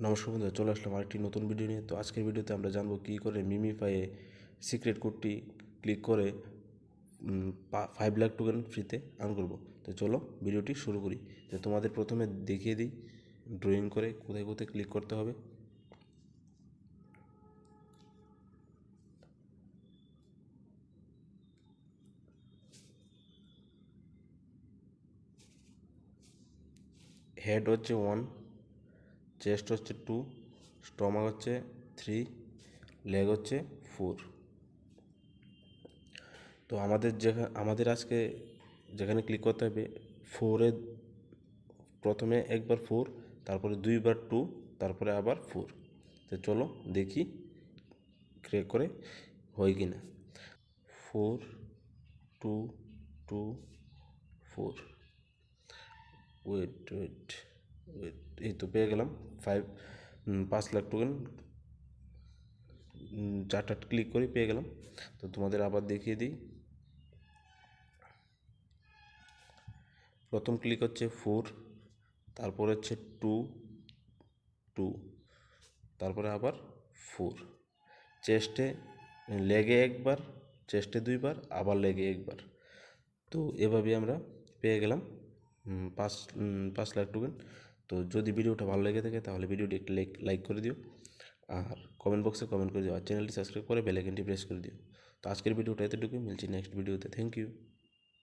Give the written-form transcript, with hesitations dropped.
নমস্কার বন্ধুরা, চলে আসলাম আরেকটি নতুন ভিডিও নিয়ে। তো আজকের ভিডিওতে আমরা জানবো কী করে মিমিফাইয়ে সিক্রেট কোডটি ক্লিক করে 5 লাখ টোকেন ফ্রিতে আর্ন করবো। তো চলো ভিডিওটি শুরু করি। তো তোমাদের প্রথমে দেখিয়ে দিই ড্রয়িং করে কোথায় কোথায় ক্লিক করতে হবে। হেড হচ্ছে 1, চেস্ট হচ্ছে 2, স্টমাক হচ্ছে 3, লেগ হচ্ছে 4। তো আমাদের আজকে যেখানে ক্লিক করতে হবে 4-এ প্রথমে একবার 4, তারপরে 2বার 2, তারপরে আবার 4। তো চলো দেখি ক্লিক করে হয় কি না। 4 2 2 4। ওয়েট ওয়েট ওয়েট, এই তো পেয়ে গেলাম 5 লাখ টোকেন। 4টা ক্লিক করে পেয়ে গেলাম। তো তোমাদের আবার দেখিয়ে দিই। প্রথম ক্লিক হচ্ছে 4, তারপর হচ্ছে 2 2, তারপরে আবার 4। চেস্টে লেগে একবার, চেস্টে 2বার, আবার লেগে একবার। তো এভাবে আমরা পেয়ে গেলাম 5 লাখ টোকেন। তো যদি ভিডিওটা ভালো লেগে থাকে তাহলে ভিডিওটি একটু লাইক করে দিও, আর কমেন্ট বক্সে কমেন্ট করে দিও, আর চ্যানেলটি সাবস্ক্রাইব করে বেল আইকনটি প্রেস করে দিও। তো আজকের ভিডিওটা এতটুকুই, মিলছি নেক্সট ভিডিওতে। Thank you.